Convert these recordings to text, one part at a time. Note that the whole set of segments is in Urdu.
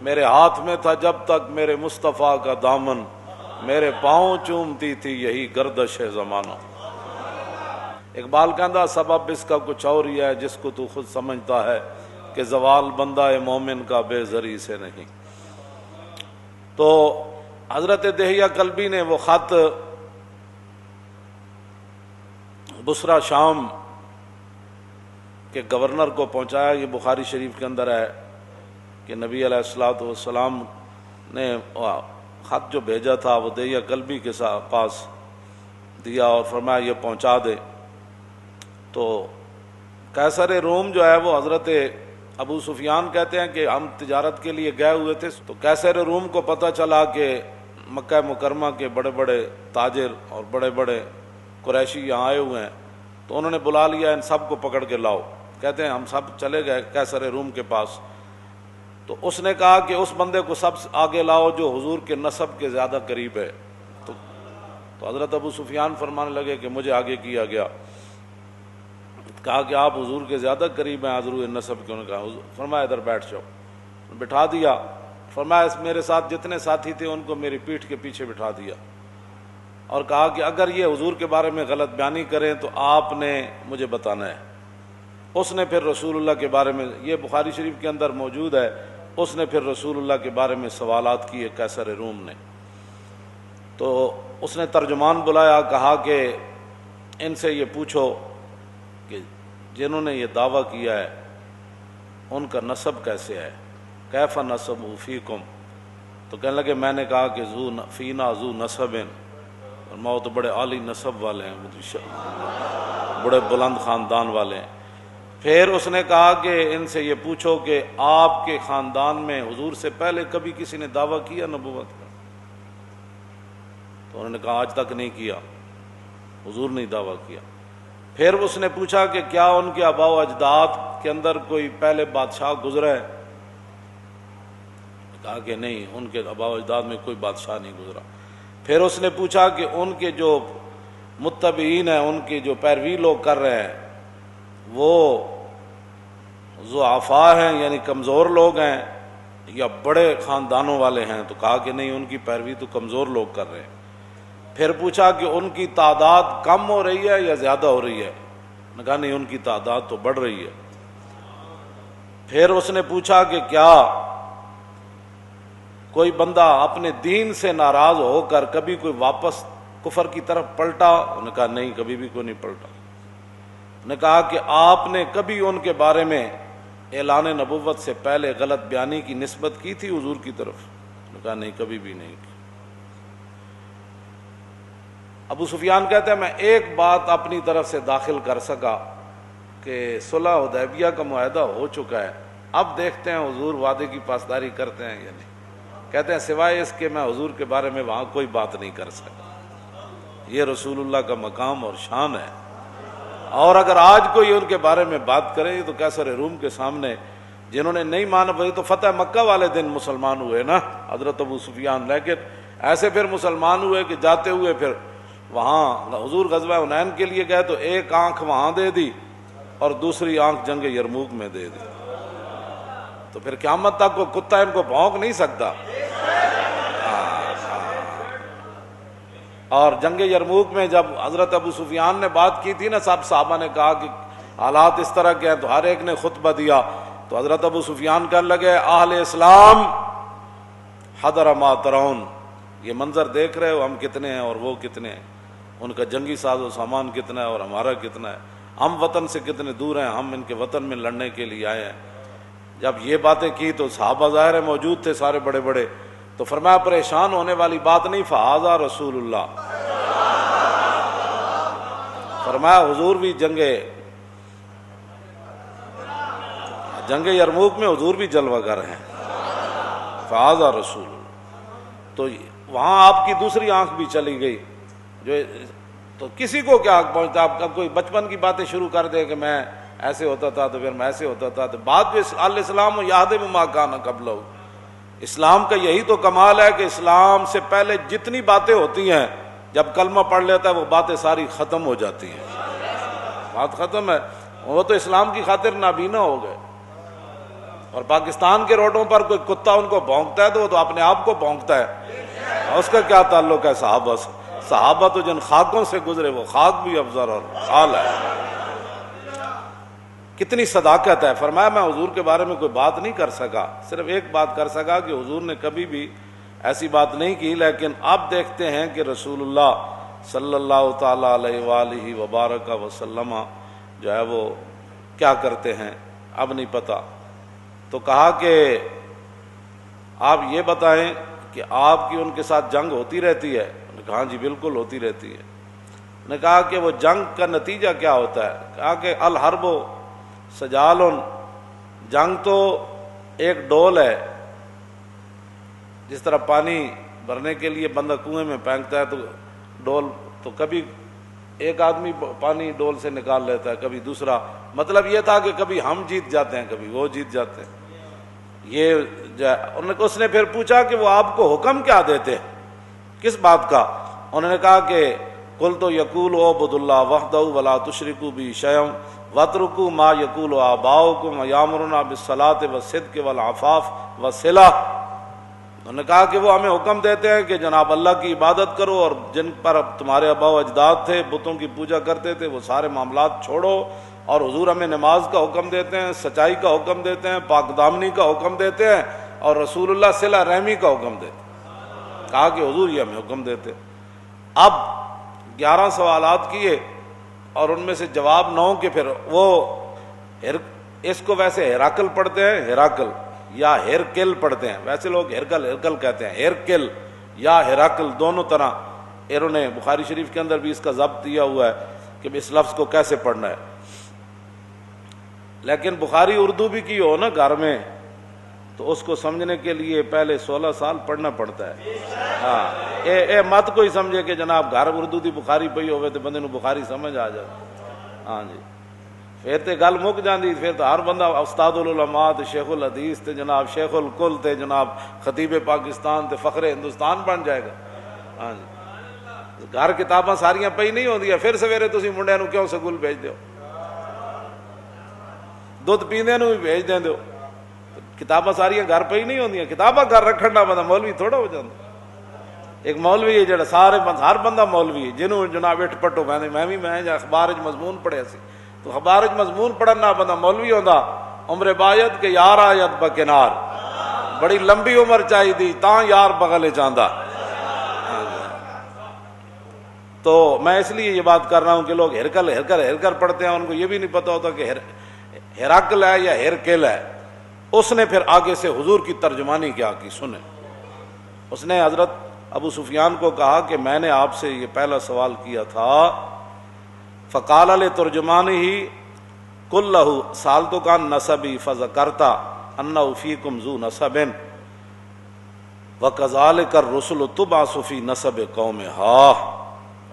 میرے ہاتھ میں تھا جب تک میرے مصطفیٰ کا دامن، میرے پاؤں چومتی تھی یہی گردش زمانہ۔ اقبال کہندا سبب اس کا کچھ اور ہی ہے جس کو تو خود سمجھتا ہے کہ زوال بندہ مومن کا بے زری سے نہیں۔ تو حضرت دہیہ کلبی نے وہ خط بصرہ شام کے گورنر کو پہنچایا۔ یہ بخاری شریف کے اندر ہے کہ نبی علیہ الصلوۃ والسلام نے خط جو بھیجا تھا وہ دہیہ کلبی کے پاس دیا اور فرمایا یہ پہنچا دے۔ تو قیصر روم جو ہے وہ حضرت ابو سفیان کہتے ہیں کہ ہم تجارت کے لیے گئے ہوئے تھے، تو قیصر روم کو پتہ چلا کہ مکہ مکرمہ کے بڑے بڑے تاجر اور بڑے بڑے قریشی یہاں آئے ہوئے ہیں، تو انہوں نے بلا لیا ان سب کو پکڑ کے لاؤ۔ کہتے ہیں ہم سب چلے گئے قیصر روم کے پاس، تو اس نے کہا کہ اس بندے کو سب سے آگے لاؤ جو حضور کے نسب کے زیادہ قریب ہے۔ تو حضرت ابو سفیان فرمانے لگے کہ مجھے آگے کیا گیا۔ کہا کہ آپ حضور کے زیادہ قریب ہیں حضور نسب کے؟ انہوں نے کہا فرمایا ادھر بیٹھ جاؤ۔ بٹھا دیا۔ فرمایا میرے ساتھ جتنے ساتھی تھے ان کو میری پیٹھ کے پیچھے بٹھا دیا اور کہا کہ اگر یہ حضور کے بارے میں غلط بیانی کریں تو آپ نے مجھے بتانا ہے۔ اس نے پھر رسول اللہ کے بارے میں، یہ بخاری شریف کے اندر موجود ہے، اس نے پھر رسول اللہ کے بارے میں سوالات کیے قیصر روم نے۔ تو اس نے ترجمان بلایا، کہا کہ ان سے یہ پوچھو کہ جنہوں نے یہ دعویٰ کیا ہے ان کا نسب کیسے ہے، کیف نسب فیکم؟ تو کہنے لگے میں نے کہا کہ فینا ذو نسب، اور تو بڑے عالی نسب والے ہیں، بڑے بلند خاندان والے ہیں۔ پھر اس نے کہا کہ ان سے یہ پوچھو کہ آپ کے خاندان میں حضور سے پہلے کبھی کسی نے دعویٰ کیا نبوت کا؟ تو انہوں نے کہا آج تک نہیں کیا، حضور نے دعویٰ کیا۔ پھر اس نے پوچھا کہ کیا ان کے آباء و اجداد کے اندر کوئی پہلے بادشاہ گزرا ہے؟ کہا کہ نہیں، ان کے آباء و اجداد میں کوئی بادشاہ نہیں گزرا۔ پھر اس نے پوچھا کہ ان کے جو متبعین ہیں، ان کی جو پیروی لوگ کر رہے ہیں، وہ ضعفاء ہیں یعنی کمزور لوگ ہیں یا بڑے خاندانوں والے ہیں؟ تو کہا کہ نہیں، ان کی پیروی تو کمزور لوگ کر رہے ہیں۔ پھر پوچھا کہ ان کی تعداد کم ہو رہی ہے یا زیادہ ہو رہی ہے؟ نے کہا نہیں، ان کی تعداد تو بڑھ رہی ہے۔ پھر اس نے پوچھا کہ کیا کوئی بندہ اپنے دین سے ناراض ہو کر کبھی کوئی واپس کفر کی طرف پلٹا؟ انہوں نے کہا نہیں، کبھی بھی کوئی نہیں پلٹا۔ نے کہا کہ آپ نے کبھی ان کے بارے میں اعلان نبوت سے پہلے غلط بیانی کی نسبت کی تھی حضور کی طرف؟ نے کہا نہیں، کبھی بھی نہیں کی۔ ابو سفیان کہتے ہیں میں ایک بات اپنی طرف سے داخل کر سکا کہ صلح حدیبیہ کا معاہدہ ہو چکا ہے، اب دیکھتے ہیں حضور وعدے کی پاسداری کرتے ہیں یا نہیں۔ کہتے ہیں سوائے اس کے میں حضور کے بارے میں وہاں کوئی بات نہیں کر سکا۔ یہ رسول اللہ کا مقام اور شان ہے، اور اگر آج کوئی ان کے بارے میں بات کرے تو قیصر روم کے سامنے جنہوں نے نہیں مانا، وہی تو فتح مکہ والے دن مسلمان ہوئے نا حضرت ابو سفیان، لیکن ایسے پھر مسلمان ہوئے کہ جاتے ہوئے پھر وہاں حضور غزوہ حنین کے لیے گئے تو ایک آنکھ وہاں دے دی اور دوسری آنکھ جنگ یرموک میں دے دی، تو پھر قیامت تک کو کتا ان کو بھونک نہیں سکتا۔ اور جنگ یرموک میں جب حضرت ابو سفیان نے بات کی تھی نا، سب صحابہ نے کہا کہ حالات اس طرح کے ہیں، تو ہر ایک نے خطبہ دیا، تو حضرت ابو سفیان کہنے لگے اہل اسلام حضر ما ترون، یہ منظر دیکھ رہے ہو ہم کتنے ہیں اور وہ کتنے ہیں، ان کا جنگی ساز و سامان کتنا ہے اور ہمارا کتنا ہے، ہم وطن سے کتنے دور ہیں، ہم ان کے وطن میں لڑنے کے لیے آئے ہیں۔ جب یہ باتیں کی تو صحابہ ظاہر ہے موجود تھے سارے بڑے بڑے، تو فرمایا پریشان ہونے والی بات نہیں، فہذا رسول اللہ، فرمایا حضور بھی جنگ یرموک میں حضور بھی جلوہ گر ہیں، فہذا رسول اللہ۔ تو وہاں آپ کی دوسری آنکھ بھی چلی گئی، جو تو کسی کو کیا پہنچتا، آپ کا کوئی بچپن کی باتیں شروع کر دے کہ میں ایسے ہوتا تھا تو پھر میں ایسے ہوتا تھا، تو بعد میں الاسلام یہدم ما کان قبلہ، اسلام کا یہی تو کمال ہے کہ اسلام سے پہلے جتنی باتیں ہوتی ہیں جب کلمہ پڑھ لیتا ہے وہ باتیں ساری ختم ہو جاتی ہیں، بات ختم ہے، وہ تو اسلام کی خاطر نابینا ہو گئے۔ اور پاکستان کے روڈوں پر کوئی کتا ان کو بھونکتا ہے تو وہ تو اپنے آپ کو بھونکتا ہے، اس کا کیا تعلق ہے صحابہ سے؟ صحابہ تو جن خاکوں سے گزرے وہ خاک بھی افضل اور حال ہے۔ کتنی صداقت ہے۔ فرمایا میں حضور کے بارے میں کوئی بات نہیں کر سکا، صرف ایک بات کر سکا کہ حضور نے کبھی بھی ایسی بات نہیں کی، لیکن اب دیکھتے ہیں کہ رسول اللہ صلی اللہ تعالی علیہ وآلہ وبارک وسلم جو ہے وہ کیا کرتے ہیں، اب نہیں پتہ۔ تو کہا کہ آپ یہ بتائیں کہ آپ کی ان کے ساتھ جنگ ہوتی رہتی ہے؟ انہوں نے کہا جی بالکل ہوتی رہتی ہے۔ انہوں نے کہا کہ وہ جنگ کا نتیجہ کیا ہوتا ہے؟ کہا کہ الحرب سجال، جنگ تو ایک ڈول ہے، جس طرح پانی بھرنے کے لیے بندہ کنویں میں پھینکتا ہے تو ڈول، تو کبھی ایک آدمی پانی ڈول سے نکال لیتا ہے، کبھی دوسرا۔ مطلب یہ تھا کہ کبھی ہم جیت جاتے ہیں، کبھی وہ جیت جاتے ہیں۔ یہ اس نے پھر پوچھا کہ وہ آپ کو حکم کیا دیتے ہیں، کس بات کا؟ انہوں نے کہا کہ قلت یقول اعبدوا اللہ وحدہ ولا تشرکوا بہ شیئا واترکوا ما یقول آباؤکم یامرنا بالصلاۃ والصدق والعفاف والصلہ۔ انہوں نے کہا کہ وہ ہمیں حکم دیتے ہیں کہ جناب اللہ کی عبادت کرو، اور جن پر تمہارے آبا و اجداد تھے بتوں کی پوجا کرتے تھے وہ سارے معاملات چھوڑو، اور حضور ہمیں نماز کا حکم دیتے ہیں، سچائی کا حکم دیتے ہیں، پاک دامنی کا حکم دیتے ہیں، اور رسول اللہ صلہ رحمی کا حکم دیتے ہیں۔ کہا کہ حضور یہ ہمیں حکم دیتے۔ اب 11 سوالات کیے اور ان میں سے جواب 9 کے، پھر وہ اس کو ویسے ہیراکل پڑھتے ہیں، ہیراکل یا ہیرکل پڑھتے ہیں، ویسے لوگ ہیرکل کہتے ہیں، ہیرکل یا ہیراکل دونوں طرح۔ انہوں نے بخاری شریف کے اندر بھی اس کا ضبط دیا ہوا ہے کہ اس لفظ کو کیسے پڑھنا ہے، لیکن بخاری اردو بھی کی ہو نا گھر میں تو اس کو سمجھنے کے لیے پہلے 16 سال پڑھنا پڑتا ہے۔ ہاں اے مت کوئی سمجھے کہ جناب گھر اردو دی بخاری پئی ہوئے تو بندے نو بخاری سمجھ آ جائے، ہاں جی پھر تے گل مک جاندی، پھر تو ہر بندہ استاد العلماء تے شیخ الحدیث تے جناب شیخ الکل تے جناب خطیب پاکستان تے فخر ہندوستان بن جائے گا۔ ہاں جی گھر کتاباں ساریاں پئی نہیں ہوندیاں، پھر سویرے تسی منڈیاں نو کیوں سکول بھیج دیو، دودھ پیندے نو بھی بھیج دیں دیو، کتاباں ساریاں گھر پئی نہیں ہوندیاں، کتاباں گھر رکھن دا بندہ مولوی تھوڑا ہو جاندا۔ ایک مولوی ہے جڑا سارے ہر بندہ مولوی ہے، جنہوں جناب اٹھ پٹو میں اخبار وچ مضمون پڑھیا سی تو اخبار وچ مضمون پڑھن نہ بندہ مولوی ہوندا، عمر باید کہ یار آیت بکنار، بڑی لمبی عمر چاہی دی تاں یار بغل چاہندا۔ تو میں اس لیے یہ بات کر رہا ہوں کہ لوگ ہرکل پڑھتے ہیں، ان کو یہ بھی نہیں پتہ ہوتا کہ ہیراکل ہے یا ہیرکل ہے۔ اس نے پھر آگے سے حضور کی ترجمانی کیا کی سنیں۔ اس نے حضرت ابو سفیان کو کہا کہ میں نے آپ سے یہ پہلا سوال کیا تھا، فقال لترجمانہ قل لہ سألتک عن نسبی فذکرت انہ فیکم ذو نسب وکذالک الرسل تبعث فی نسب قومہا۔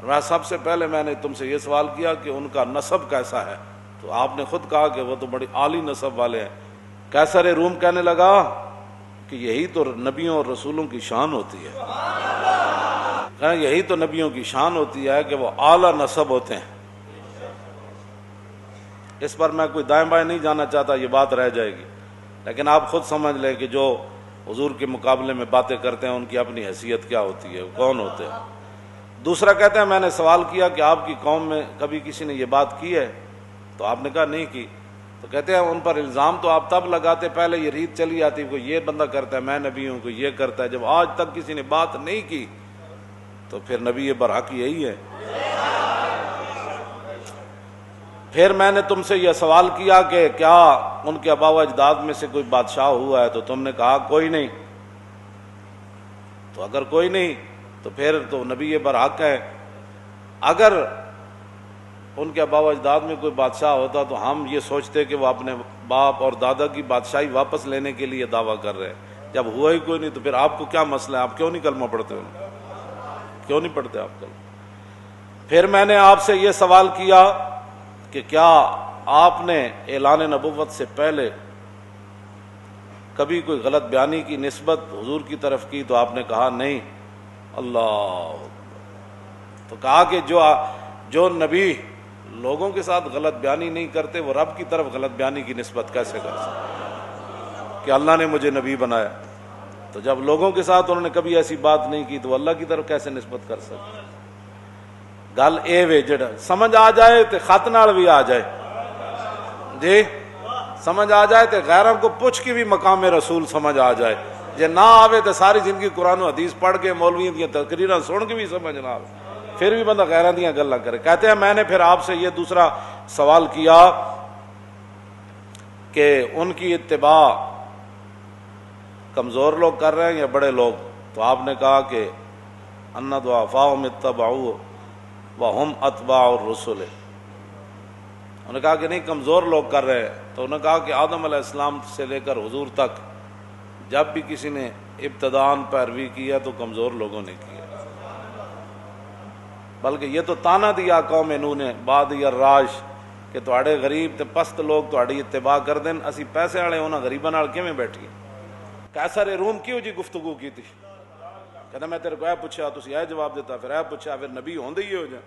میں سب سے پہلے میں نے تم سے یہ سوال کیا کہ ان کا نسب کیسا ہے، تو آپ نے خود کہا کہ وہ تو بڑی عالی نسب والے ہیں۔ قیصر روم کہنے لگا کہ یہی تو نبیوں اور رسولوں کی شان ہوتی ہے، یہی تو نبیوں کی شان ہوتی ہے کہ وہ اعلیٰ نسب ہوتے ہیں۔ اس پر میں کوئی دائیں بائیں نہیں جانا چاہتا، یہ بات رہ جائے گی، لیکن آپ خود سمجھ لیں کہ جو حضور کے مقابلے میں باتیں کرتے ہیں ان کی اپنی حیثیت کیا ہوتی ہے، وہ کون ہوتے ہیں۔ دوسرا کہتے ہیں میں نے سوال کیا کہ آپ کی قوم میں کبھی کسی نے یہ بات کی ہے، تو آپ نے کہا نہیں کی۔ تو کہتے ہیں ان پر الزام تو آپ تب لگاتے، پہلے یہ ریت چلی آتی کوئی یہ بندہ کرتا ہے میں نبی ہوں، کوئی یہ کرتا ہے، جب آج تک کسی نے بات نہیں کی تو پھر نبی برحق یہی ہے۔ پھر میں نے تم سے یہ سوال کیا کہ کیا ان کے آبا و اجداد میں سے کوئی بادشاہ ہوا ہے، تو تم نے کہا کوئی نہیں۔ تو اگر کوئی نہیں تو پھر تو نبی برحق ہے۔ اگر ان کے آبا و اجداد میں کوئی بادشاہ ہوتا تو ہم یہ سوچتے کہ وہ اپنے باپ اور دادا کی بادشاہی واپس لینے کے لیے دعویٰ کر رہے ہیں۔ جب ہوا ہی کوئی نہیں تو پھر آپ کو کیا مسئلہ ہے، آپ کیوں نہیں کلمہ پڑھتے ہو، کیوں نہیں پڑھتے آپ کلمہ؟ پھر میں نے آپ سے یہ سوال کیا کہ کیا آپ نے اعلان نبوت سے پہلے کبھی کوئی غلط بیانی کی نسبت حضور کی طرف کی، تو آپ نے کہا نہیں۔ اللہ، تو کہا کہ جو نبی لوگوں کے ساتھ غلط بیانی نہیں کرتے وہ رب کی طرف غلط بیانی کی نسبت کیسے کر سکتے؟ کہ اللہ نے مجھے نبی بنایا. تو جب لوگوں کے ساتھ انہوں نے کبھی ایسی بات نہیں کی تو اللہ کی طرف کیسے نسبت کر سکتے؟ گل اے وے جڑا سمجھ آ جائے تو خط نال بھی آ جائے جی، سمجھ آ جائے تو غیروں کو پوچھ کے بھی مقام رسول سمجھ آ جائے. جے نہ آوے تو ساری زندگی قرآن و حدیث پڑھ کے مولویوں کی تقریراں سن کے بھی سمجھ نہ آوے، پھر بھی بندہ غیراں دیاں گلاں کرے. کہتے ہیں میں نے پھر آپ سے یہ دوسرا سوال کیا کہ ان کی اتباع کمزور لوگ کر رہے ہیں یا بڑے لوگ؟ تو آپ نے کہا کہ ان ضعفاء اتبعوا وهم اتباع الرسل. انہوں نے کہا کہ نہیں کمزور لوگ کر رہے ہیں. تو انہوں نے کہا کہ آدم علیہ السلام سے لے کر حضور تک جب بھی کسی نے ابتداءً پیروی کیا تو کمزور لوگوں نے کیا، بلکہ یہ تو تانا دیا قوم نوح نے بعد الراج کہ تواڈے غریب تے پست لوگ تواڈی اتباع کر دین، اسی پیسے والے انہاں غریباں نال کیویں بیٹھیے؟ قیصر روم کیوں جی گفتگو کی تھی؟ کہتا میں تیرے کو اے پوچھا تسی اے جواب دیتا، پھر اے پوچھا، پھر نبی ہوندے ہی ہو جائے.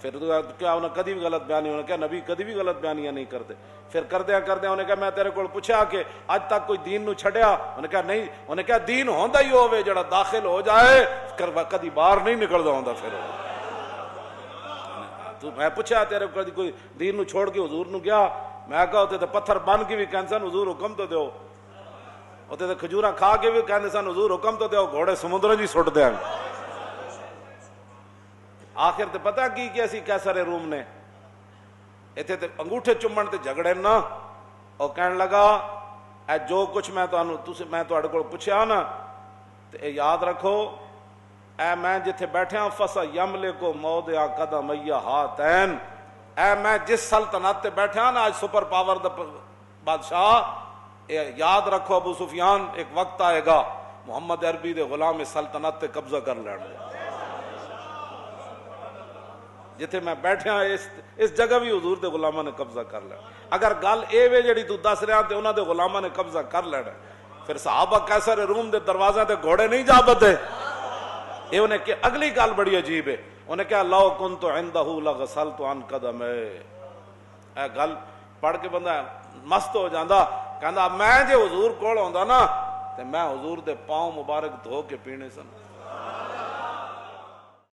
پھر کیا انہیں کدی بھی غلط بیانی، انہوں نے کہا نبی کدی بھی غلط بیانیاں نہیں کرتے. پھر کردیا انہوں نے کہا میں تیرے کو پوچھا کہ اج تک کوئی دین نو چھڈیا؟ انہوں نے کہا نہیں. انہوں نے کہا دین ہوندا ہی ہوے جڑا داخل ہو جائے کدی باہر نہیں نکلدا ہوندا. پھر تو میں پوچھا تیرے کو کوئی دین نو چھوڑ کے حضور نو گیا؟ میں کہا ہوتے تو پتھر بن کے بھی کہندے سن حضور حکم تو دیو، ہوتے تو کھجوراں کھا کے بھی کہندے سن حضور حکم تو دیو، گھوڑے سمندر جی سٹ دیاں. آخر تے پتہ کی کیا سی قیصر روم نے؟ ایتھے تے انگوٹھے چومن تے جھگڑے نا. اور کہن لگا اے جو کچھ میں تہاڈے کول پوچھیا نا تے اے یاد رکھو، اے میں جتھے بیٹھا فَسَيَمْلِكُ مَوْضِعَ قَدَمَيَّ هَاتَيْنِ، اے میں جس سلطنت تے بیٹھا نا آج سپر پاور دا بادشاہ، اے یاد رکھو ابو سفیان ایک وقت آئے گا محمد عربی دے غلام سلطنت تے قبضہ کر لین گے. جتھے میں بیٹھا اس جگہ بھی حضور دے غلاماں نے قبضہ کر لینا. اگر گل اے وے جڑی تو دس رہا تے انہاں دے غلاماں نے قبضہ کر لینا، پھر صحابہ قیصر روم دے دروازے تے گھوڑے نہیں جا بدے. یہ انہیں کہ اگلی گل بڑی عجیب ہے. انہیں کہا لو کنت عندہ لغسلت عن قدمے. اے گل پڑھ کے بندہ مست ہو جاندا، کہندا میں جے حضور کول ہوندا نا تے میں حضور دے پاؤں مبارک دھو کے پینے سن.